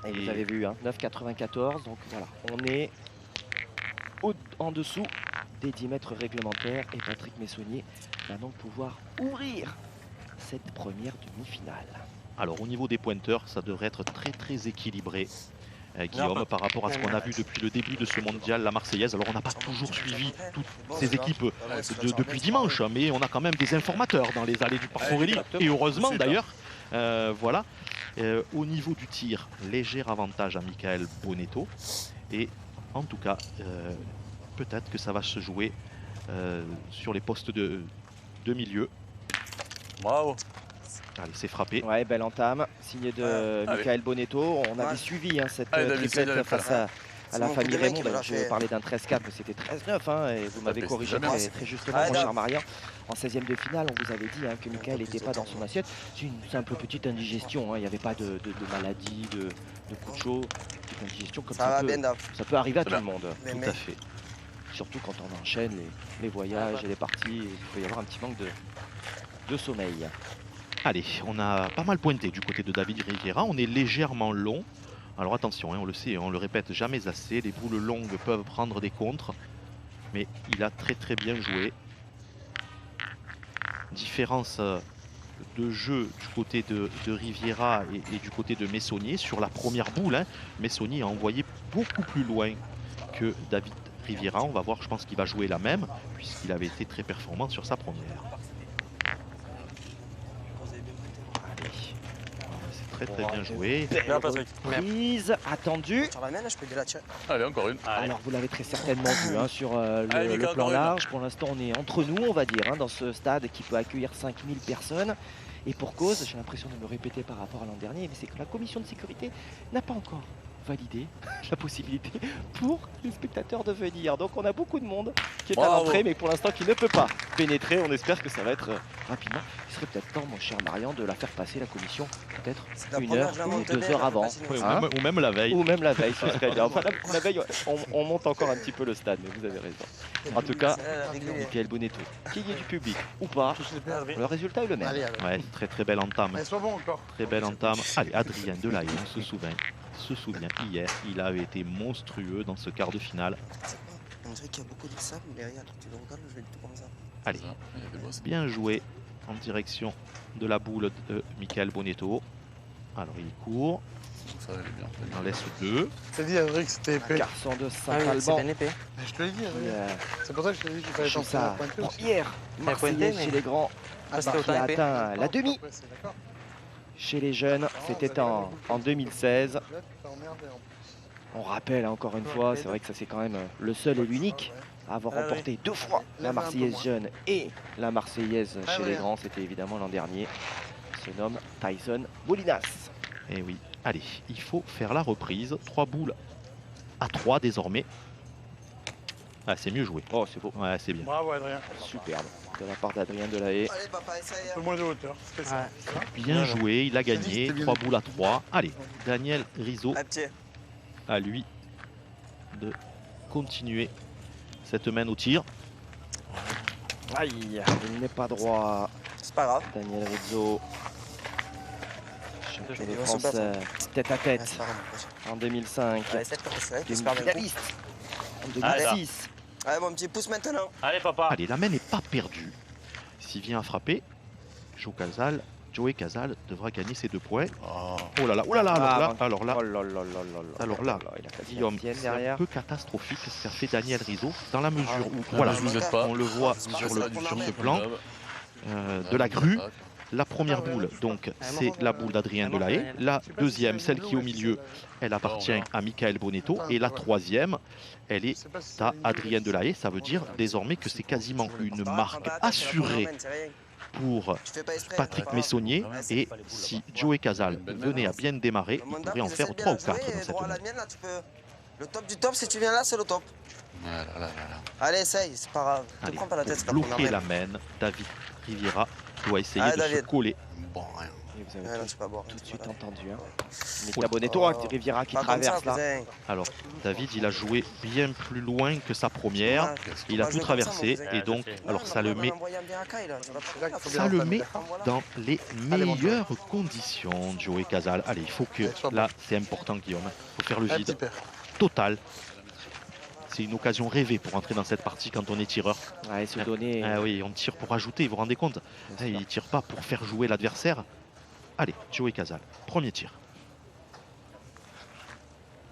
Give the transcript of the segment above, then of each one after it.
Et vous avez vu, hein, 9,94, donc voilà, on est en dessous des 10 mètres réglementaires et Patrick Messonnier va donc pouvoir ouvrir cette première demi-finale. Alors au niveau des pointeurs, ça devrait être très équilibré. Guillaume, par rapport à ce qu'on a vu depuis le début de ce mondial, la Marseillaise. Alors on n'a pas toujours suivi toutes ces équipes depuis dimanche, mais on a quand même des informateurs dans les allées du Parc Aurélie, et heureusement d'ailleurs. Voilà. Au niveau du tir, léger avantage à Michael Bonetto. Et en tout cas, peut-être que ça va se jouer sur les postes de milieu. Bravo. Allez, c'est frappé. Ouais, belle entame, signé de Michael Bonetto. On avait suivi hein, cette triplette face à la famille Raymond. Je parlais d'un 13-4, mais c'était 13-9. Hein, et vous m'avez corrigé très justement, mon cher Marian. En 16e de finale, on vous avait dit hein, que Michael n'était pas dans son assiette. C'est une simple petite indigestion. Hein. Il n'y avait pas de maladie, de coup de chaud. Petite indigestion comme ça peut arriver à tout le monde. Tout à fait. Surtout quand on enchaîne les voyages et les parties. Il peut y avoir un petit manque de sommeil. Allez, on a pas mal pointé du côté de David Riviera, on est légèrement long. Alors attention, hein, on le sait, on le répète jamais assez, les boules longues peuvent prendre des contres. Mais il a très bien joué. Différence de jeu du côté de Riviera et du côté de Messonnier. Sur la première boule, hein, Messonnier a envoyé beaucoup plus loin que David Riviera. On va voir, je pense qu'il va jouer la même, puisqu'il avait été très performant sur sa première. Très bien joué. Prise attendue. Allez, encore une. Alors vous l'avez très certainement vu hein, sur le plan large. Pour l'instant on est entre nous, on va dire, hein, dans ce stade qui peut accueillir 5000 personnes. Et pour cause, j'ai l'impression de me répéter par rapport à l'an dernier, mais c'est que la commission de sécurité n'a pas encore validé la possibilité pour les spectateurs de venir. Donc on a beaucoup de monde qui est à l'entrée, mais pour l'instant qui ne peut pas pénétrer. On espère que ça va être rapidement. Il serait peut-être temps, mon cher Marian, de la faire passer la commission peut-être 1 heure ou 2 heures avant. Hein ou même la veille. Ou même la veille, ce serait bien. Enfin, la veille, on monte encore un petit peu le stade, mais vous avez raison. En tout cas, Michael Bonetto, qu'il y ait du public ou pas, le résultat est le même. Ouais, très belle entame. Mais soit bon encore. Très belle entame. Allez, Adrien Delahaye, on se souvient hier, il avait été monstrueux dans ce quart de finale. On dirait qu'il y a beaucoup de sable derrière. Tu le regardes, je vais tout comme ça. Allez, bien joué en direction de la boule de Michael Bonetto. Alors il court. Ça, bien. Il en laisse 2. T'as dit, Adrien, que c'était épais. Garçon de Saint-Alban. Je te l'ai dit, Adrien. C'est pour ça que je t'ai dit qu'il fallait tenter la pointure. Hier, Marseillaise chez les grands, qui a atteint la demi. Chez les jeunes, c'était en 2016. On rappelle encore une fois, c'est vrai que ça c'est quand même le seul et l'unique à avoir remporté 2 fois la Marseillaise jeune et la Marseillaise chez les grands. C'était évidemment l'an dernier. Il se nomme Tyson Molinas. Et oui, allez, il faut faire la reprise. 3 boules à 3 désormais. Ah, c'est mieux joué. Oh, c'est beau. Ouais, c'est bien. Bravo, Adrien. Superbe de la part d'Adrien Delahaye. Allez, papa, essaye. Un peu moins de hauteur. C'est ça. Bien joué, il a gagné. 3 boules à 3. Allez, Daniel Rizzo, à lui de continuer cette main au tir. Aïe, il n'est pas droit. C'est pas grave. Daniel Rizzo, champion de France tête à tête en 2005. Demi-finaliste en 2006. Allez, mon petit pouce maintenant. Allez, papa. Allez, la main n'est pas perdue. S'il vient à frapper, Joey Casal devra gagner ses 2 points. Oh là là, alors là, Guillaume, c'est un peu catastrophique ce qu'a fait Daniel Rizzo, dans la mesure où, voilà, on le voit sur ce plan de la grue. La première boule, donc, c'est la boule d'Adrien Delahaye. La deuxième, celle qui est au milieu, elle appartient à Michael Bonetto. Et la troisième, elle est à Adrien Delahaye. Ça veut dire désormais que c'est quasiment une marque assurée pour Patrick Messonnier. Et si Joey Casal venait à bien démarrer, il pourrait en faire 3 ou 4 dans cette main. Le top du top, si tu viens là, c'est le top. Allez, essaye, c'est pas grave. Ne Allez, prends pas la tête, c'est pour bloquer la main, David Riviera doit essayer de se coller. Bon, rien. Et vous avez Ouais, non, tu peux pas boire. tout de suite entendu. Hein. Mika Bonetto, Riviera qui traverse là. Alors, David, il a joué bien plus loin que sa première. Il a tout traversé et donc, alors ça le met dans les meilleures conditions, Joey Casal. Allez, il faut que, là, c'est important, Guillaume. Il faut faire le vide total. C'est une occasion rêvée pour entrer dans cette partie quand on est tireur. Ouais, se donner. Ah oui, on tire pour ajouter, vous vous rendez compte? Il ne tire pas pour faire jouer l'adversaire. Allez, Joey Casal, premier tir.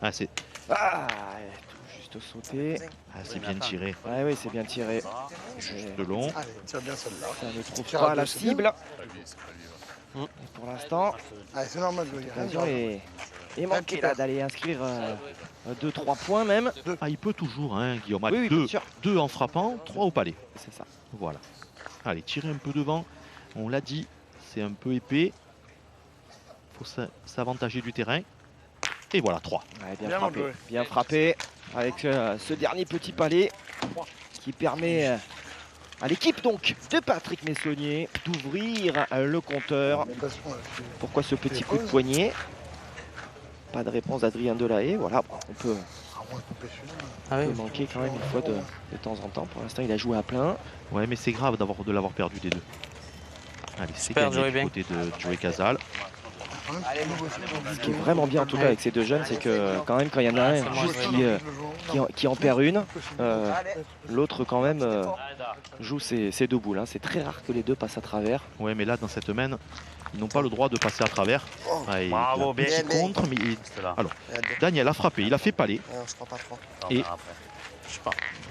Ah, c'est... Ah, tout juste sauté. Ah, c'est bien tiré. Ouais, oui, c'est bien tiré. Juste de long. Allez, tire bien celle-là. Ça ne trouve pas la cible. Et pour l'instant, Allez, c'est normal. l'occasion est manquée là d'aller inscrire 2-3 points même. Ah, il peut toujours, hein, Guillaume. Oui, bien sûr. 2 en frappant, 3 au palais. C'est ça. Voilà. Allez, tirer un peu devant. On l'a dit, c'est un peu épais. Il faut s'avantager du terrain. Et voilà, 3. Ouais, bien frappé. Bien frappé avec ce dernier petit palais qui permet à l'équipe donc de Patrick Messonnier d'ouvrir le compteur. Pourquoi ce petit coup de poignet? Pas de réponse d'Adrien Delahaye. Voilà, on peut manquer quand même une fois de temps en temps. Pour l'instant, il a joué à plein. Ouais, mais c'est grave de l'avoir perdu des deux. Allez, c'est gagné du côté de Joey Casal. Ce qui est vraiment bien en tout cas avec ces deux jeunes, c'est que quand même quand il y en a un juste qui en perd une, l'autre quand même joue ses deux boules. Hein. C'est très rare que les deux passent à travers. Ouais, mais là dans cette main, ils n'ont pas le droit de passer à travers. Ah, bravo, bien. Petit contre, mais alors Daniel a frappé, il a fait palais. Je crois pas trop. Et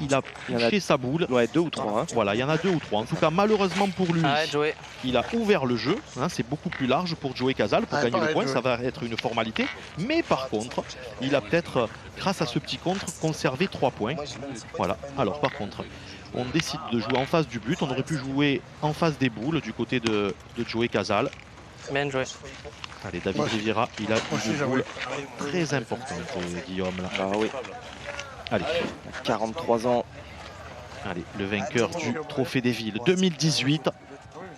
il a touché sa boule. Ouais, 2 ou 3. Hein. Voilà, il y en a 2 ou 3. En tout cas, malheureusement pour lui, il a ouvert le jeu. Hein, c'est beaucoup plus large pour Joey Casal. Pour gagner le point, ça va être une formalité. Mais par contre, il a peut-être, grâce à ce petit contre, conservé 3 points. Voilà. Alors par contre, on décide de jouer en face du but. On aurait pu jouer en face des boules du côté de Joey Casal. Bien joué. Allez, David Riviera, il a une boule très importante, Guillaume. Là. Ah oui. Allez. 43 ans. Allez, le vainqueur du Trophée des Villes 2018.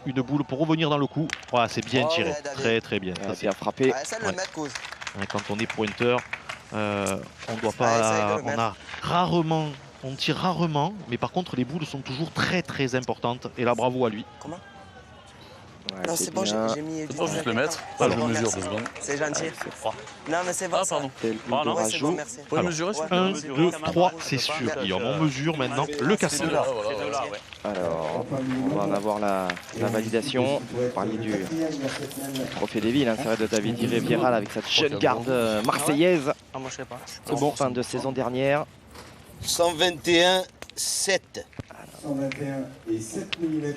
Une boule pour revenir dans le coup. Voilà, c'est bien tiré. Très très bien. Ça, c'est bien frappé. Ouais. Quand on est pointeur, on doit pas. On tire rarement, mais par contre les boules sont toujours très très importantes. Et là, bravo à lui. Comment? Ouais, non, c'est bon, j'ai mis du... juste le mettre. Alors, je mesure 2 secondes. C'est gentil. C'est froid. Non, mais c'est bon. Ah, pardon. Non, ouais, c'est bon, merci. Vous pouvez mesurer 1, 2, 3, c'est sûr, Guillaume. On mesure maintenant le casseur. Alors, on va en avoir la validation. Vous parliez du Trophée des Villes, hein, c'est vrai, de David Riviera avec cette jeune garde marseillaise. Ah, moi, je sais pas. C'est bon, fin de saison dernière. 121, 7. 121 et 7 mm.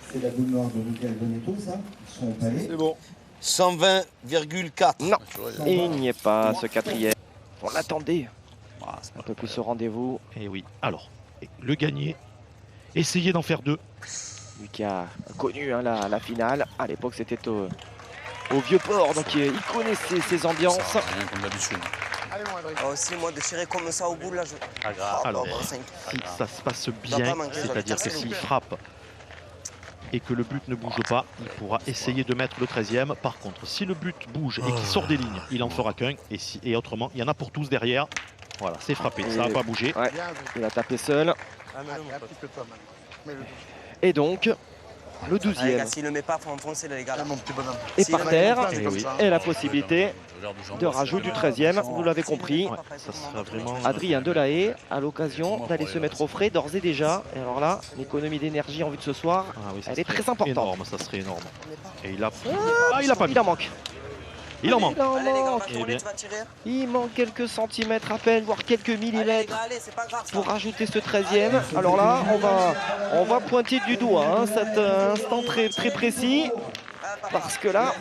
C'est la boule noire de Michael Bonetto, ça. Son palais. C'est bon. 120,4. Non, et il n'y est pas, ce quatrième. On l'attendait. Un peu plus au rendez-vous. Et oui, alors, le gagner. Essayez d'en faire 2. Lui qui a connu hein, la finale. À l'époque, c'était au Vieux-Port, donc il connaissait ces ambiances. Ça rien comme d'habitude. Aussi, moi, de tirer comme ça au bout, là, je... Pas grave. Alors, si ça se passe bien, c'est-à-dire que s'il frappe et que le but ne bouge pas, il pourra essayer de mettre le 13e. Par contre, si le but bouge et qu'il sort des lignes, il en fera qu'un. Et autrement, il y en a pour tous derrière. Voilà, c'est frappé, ça n'a pas bougé. Ouais, il a tapé seul. Et donc, le 12e. S'il ne le met pas, il faut enfoncer les gars. Et par terre, et la possibilité de rajout du 13e, vous l'avez compris. Ouais, ça sera vraiment... Adrien Delahaye a l'occasion d'aller se mettre au frais d'ores et déjà. Et alors là, l'économie d'énergie en vue de ce soir, oui, elle est très importante. Énorme, ça serait énorme. Et il a... il a pas mis. Il en manque. Il en manque. Il en Allez, les gars, on va manque. tourner, tu vas tirer. Il manque quelques centimètres à peine, voire quelques millimètres Allez, c'est pas grave. pour rajouter ce 13e. Alors là, on va pointer du doigt hein, cet instant très, très précis. Parce que là,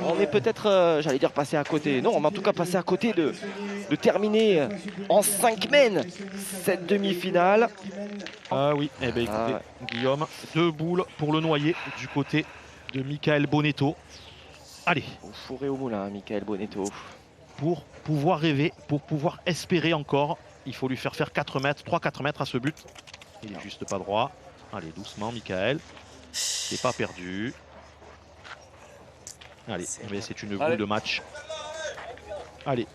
on est peut-être, j'allais dire passé à côté. Non, mais en tout cas passé à côté de terminer en 5 mènes cette demi-finale. Ah oui, eh bien écoutez, Guillaume, 2 boules pour le noyer du côté de Michael Bonetto. Allez. Au four et au moulin, Michael Bonetto. Pour pouvoir rêver, pour pouvoir espérer encore, il faut lui faire 4 mètres, 3-4 mètres à ce but. Il n'est juste pas droit. Allez, doucement, Michael. C'est pas perdu. Allez, c'est une boule de match. Allez.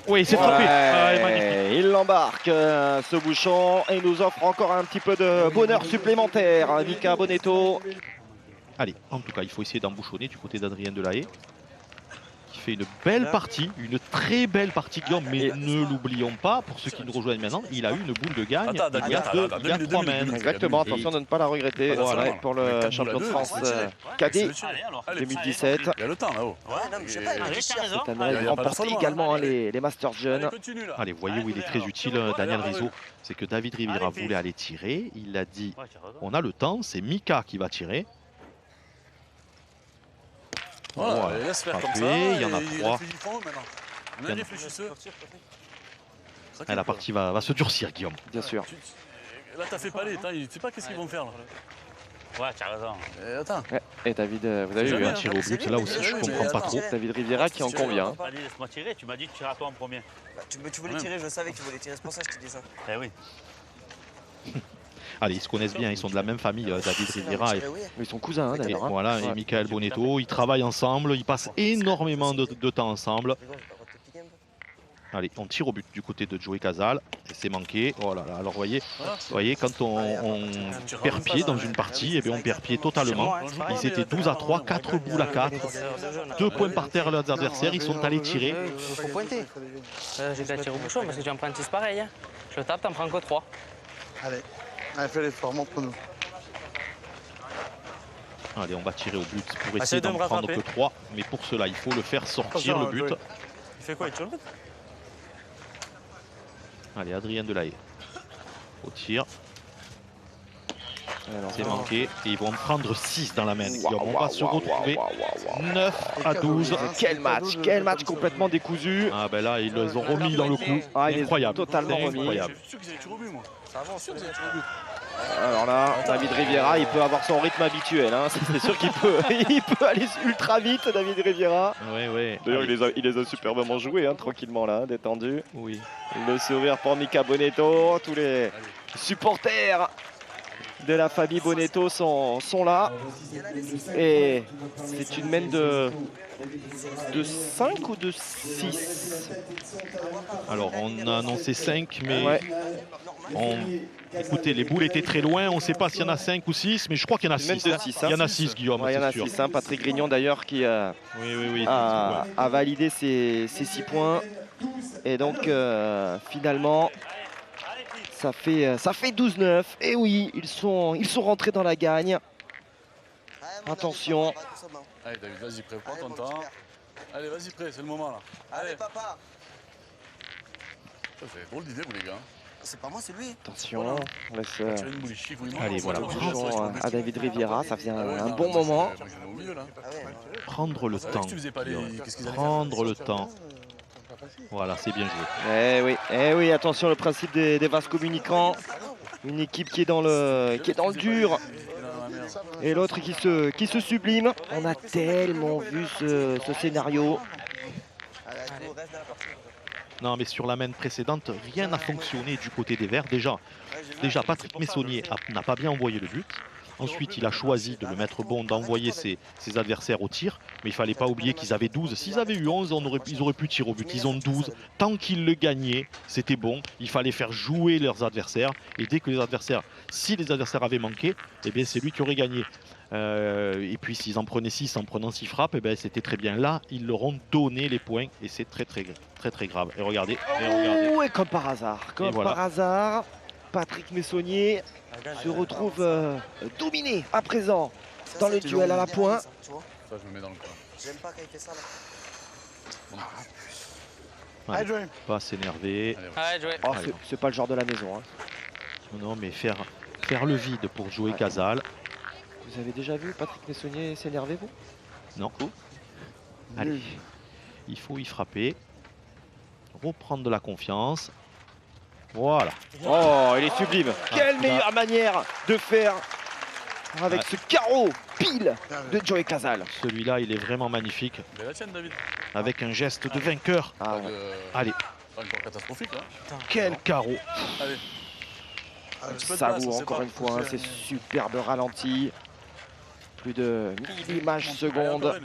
Oui, c'est frappé. Il l'embarque, ce bouchon, et nous offre encore un petit peu de bonheur supplémentaire. Mika Bonetto. Allez, en tout cas, il faut essayer d'embouchonner du côté d'Adrien Delahaye, qui fait une belle partie, une très belle partie, Guillaume, mais ne l'oublions pas, pour ceux qui nous rejoignent maintenant, il a eu une boule de gagne il y a 3 semaines. Exactement, attention de ne pas la regretter. Voilà, pour le champion de France cadet 2017. Il y a le temps là-haut. C'est un remporte également les Masters jeunes. Allez, vous voyez où il est très utile, Daniel Rizzo, c'est que David Riviera voulait aller tirer, il a dit on a le temps, c'est Mika qui va tirer. Voilà, laisse faire comme ça. Il y en a 3. La partie va se durcir, Guillaume. Bien sûr. Là, t'as fait palais. Tu sais pas qu'est-ce qu'ils vont faire là. Ouais, tu as raison. Attends. Et David, vous avez vu, tiré au but, là aussi, je comprends pas trop. David Riviera qui en convient. Laisse-moi tirer, tu m'as dit de tirer à toi en premier. Tu voulais tirer, je savais que tu voulais tirer, c'est pour ça que je t'ai dit ça. Eh oui. Allez, ils se connaissent bien, ils sont de la même famille, David Riviera. Ils sont cousins, d'ailleurs. Voilà, et Michael Bonetto, ils travaillent ensemble, ils passent énormément de temps ensemble. Allez, on tire au but du côté de Joey Casal, c'est manqué. Oh là là, alors voyez, quand on perd pied dans une partie, eh bien on perd pied totalement. Ils étaient 12 à 3, 4 boules à 4, 2 points par terre à leurs adversaires, ils sont allés tirer. Il faut pointer. J'ai qu'à tirer au bouchon parce que tu en prends 6 pareil. Je tape, t'en prends que 3. Allez, fais l'effort, montre-nous. Allez, on va tirer au but pour essayer d'en prendre que 3, mais pour cela, il faut le faire sortir le but. Il fait quoi, il tire le but? Allez, Adrien Delahaye au tir. C'est manqué et ils vont en prendre 6 dans la main. On va se retrouver 9 à 12. Quel match complètement décousu. Ah ben là, ils les ont remis dans le coup. Incroyable. Totalement remis. Je suis sûr qu'ils allaient tirer au but, moi. Ça avance, sûr qu'ils allaient tirer au but. Alors là, David Riviera, il peut avoir son rythme habituel. Hein. C'est sûr qu'il peut, il peut aller ultra vite, David Riviera. Oui. D'ailleurs, il les a superbement joués, hein, tranquillement là, détendu. Oui. Le sourire pour Mika Bonetto. Tous les supporters de la famille Bonetto sont là. Et c'est une main de 5 ou de 6? Alors, on a annoncé 5, mais écoutez, les boules étaient très loin. On ne sait pas s'il y en a 5 ou 6, mais je crois qu'il y en a 6. Il y en a 6, Guillaume. Il y en a 6. Patrick Grignon, d'ailleurs, qui a validé ses 6 points. Et donc, finalement, ça fait 12-9. Et oui, ils sont rentrés dans la gagne. Attention. Allez, David, vas-y, prépare ton temps. Allez, vas-y, prêt, c'est le moment là. Allez, papa. C'est drôle d'idée, vous les gars. C'est pas moi, c'est lui. Attention, on laisse allez, voilà, à David Riviera, ça faisait un bon moment. Prendre le temps. Prendre le temps. Voilà, c'est bien joué. Eh oui, attention, le principe des vases communicants. Une équipe qui est dans le dur. Et l'autre qui se sublime. On a tellement vu ce scénario. Non, mais sur la main précédente, rien n'a fonctionné du côté des Verts. Déjà Patrick Messonnier n'a pas bien envoyé le but. Ensuite, il a choisi de le mettre bon, d'envoyer ses adversaires au tir. Mais il ne fallait pas oublier qu'ils avaient 12. S'ils avaient eu 11, ils auraient pu tirer au but. Ils ont 12. Tant qu'ils le gagnaient, c'était bon. Il fallait faire jouer leurs adversaires. Et dès que si les adversaires avaient manqué, eh bien c'est lui qui aurait gagné. Et puis s'ils en prenaient 6 en prenant 6 frappes, eh bien c'était très bien. Là, ils leur ont donné les points. Et c'est très grave. Et regardez. Et comme par hasard, Patrick Messonnier se retrouve dominé à présent dans le duel à la pointe. Ça, je me mets dans le coin. J'aime pas quand il fait ça là. Allez, pas s'énerver. C'est pas le genre de la maison. Hein. Non, mais faire le vide pour jouer Casal. Vous avez déjà vu Patrick Messonnier s'énerver, vous? Non. Allez, il faut y frapper. Reprendre de la confiance. Voilà. Oh, il est sublime. Quelle meilleure manière de faire avec ce carreau pile de Joey Casal. Celui-là, il est vraiment magnifique. Mais la tienne, David. Avec un geste de vainqueur. Allez. Pas encore catastrophique là. Quel carreau. Allez. Savoure encore une fois, ces superbes ralentis. Plus de 1000 images secondes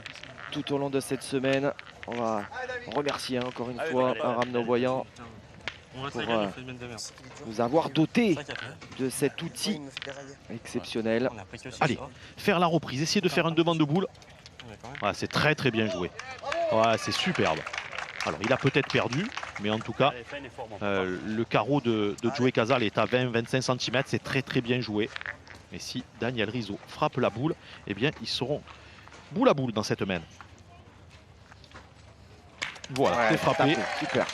tout au long de cette semaine. On va remercier encore une fois Ramno Voyant pour nous avoir doté de cet outil exceptionnel. Allez, faire la reprise, essayer de faire un devant de boule. Ouais, c'est très bien joué. Ouais, c'est superbe. Alors, il a peut-être perdu, mais en tout cas, le carreau de Joey Casal est à 20-25 cm. C'est très bien joué. Mais si Daniel Rizzo frappe la boule, eh bien, ils seront boule à boule dans cette main. Voilà, Ouais, c'est frappé. Super.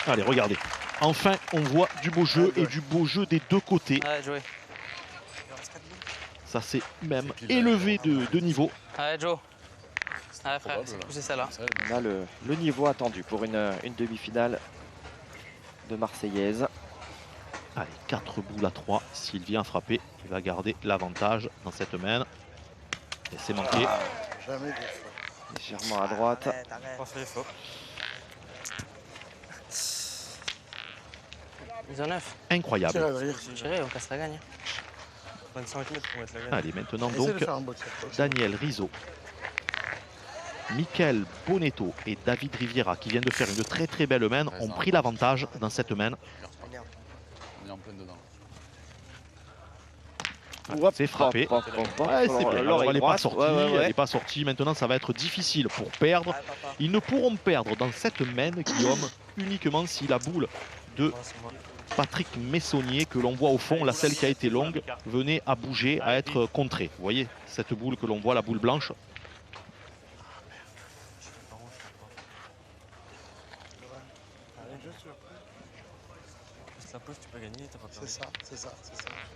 Allez, regardez. Enfin, on voit du beau jeu et du beau jeu des deux côtés. Ouais, Joey. Ça, c'est même élevé de niveau. Ouais, Joe. Ouais, frère, c'est poussé celle-là. On a le niveau attendu pour une demi-finale de Marseillaise. Allez, 4 boules à 3. S'il vient frapper, il va garder l'avantage dans cette main. Et c'est manqué. Jamais Légèrement à droite. Ils ont 9. Incroyable. Tiré, on casse la gagne. 25 mètres pour mettre la gagne. Allez, maintenant donc, Daniel Rizzo, Michael Bonetto et David Riviera, qui viennent de faire une très belle main, ont pris l'avantage dans cette main. On est en plein dedans. C'est frappé. Ouais, c'est bien. Alors, elle n'est pas sortie. Elle n'est pas sortie. Maintenant, ça va être difficile pour perdre. Ils ne pourront perdre dans cette main, Guillaume, uniquement si la boule de Patrick Messonnier, que l'on voit au fond, la celle qui a été longue, venait à bouger, à être contrée. Vous voyez cette boule que l'on voit, la boule blanche. C'est ça.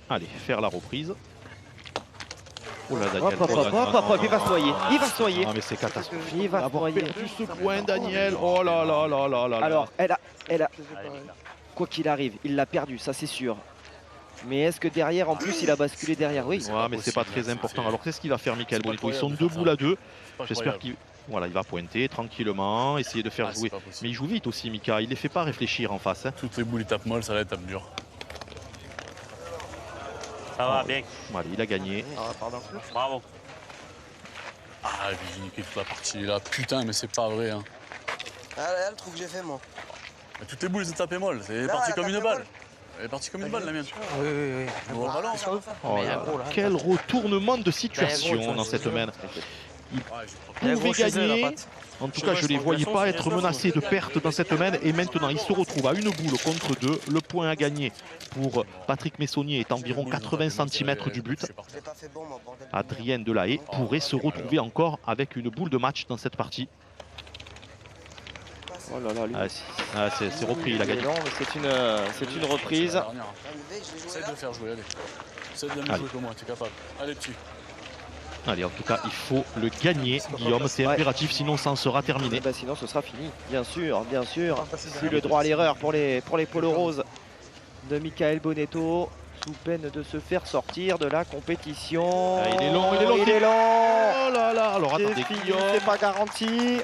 Allez, faire la reprise. Oh là, Daniel. Hop, il va se noyer. Il va se noyer. Ah, mais c'est catastrophique. Il va se noyer. Perdu ce point, Daniel. Oh là là là là là. Alors, elle a. Quoi qu'il arrive, il l'a perdu, ça c'est sûr. Mais est-ce que derrière, en plus, il a basculé derrière? Oui. Ouais, mais c'est pas très important. Alors, qu'est-ce qu'il va faire, Michael Bonetto? Ils sont 2 boules à 2. J'espère qu'il voilà, il va pointer tranquillement, essayer de faire jouer. Mais il joue vite aussi, Mika. Il les fait pas réfléchir en face. Hein. Toutes les boules, ils tapent molle, ça va être tape dur. Ça va, bien. Allez, il a gagné. Bravo. Ah, j'ai niqué toute la partie là. Putain, mais c'est pas vrai. Hein. Ah, le trou que j'ai fait, moi. Mais toutes les boules, ils ont tapé molle. C'est parti comme une balle. Elle est partie comme une balle, la mienne. Oui. Bon, ballon. Oh là, quel retournement de situation dans cette main. Il pouvait gagner. En tout cas, je ne les voyais pas être menacés de perte dans cette main. Et maintenant, il se retrouve à une boule contre 2. Le point à gagner pour Patrick Messonnier est environ 80 cm du but. Adrien Delahaye pourrait se retrouver encore avec une boule de match dans cette partie. Oh là là, lui. C'est repris, il a gagné. C'est une reprise. Essaye de le faire jouer, allez. Essaye de bien jouer comme moi, tu es capable. Allez, dessus. Allez, en tout cas, il faut le gagner, Guillaume. C'est impératif, sinon ça en sera terminé. Bah, sinon, ce sera fini. Bien sûr. Si le droit à l'erreur pour les polos roses de Michael Bonetto, sous peine de se faire sortir de la compétition. Il est long. Oh là là. Alors attendez, Guillaume. C'est pas garanti.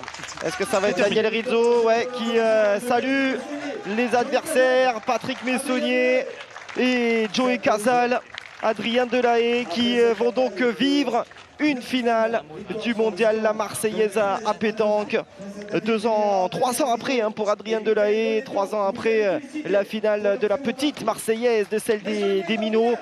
Est-ce que ça va être Daniel Rizzo qui salue les adversaires, Patrick Messonnier et Joey Casal, Adrien Delahaye, qui vont donc vivre une finale du mondial La Marseillaise à pétanque. 3 ans après pour Adrien Delahaye, 3 ans après la finale de la petite Marseillaise, de celle des Minots.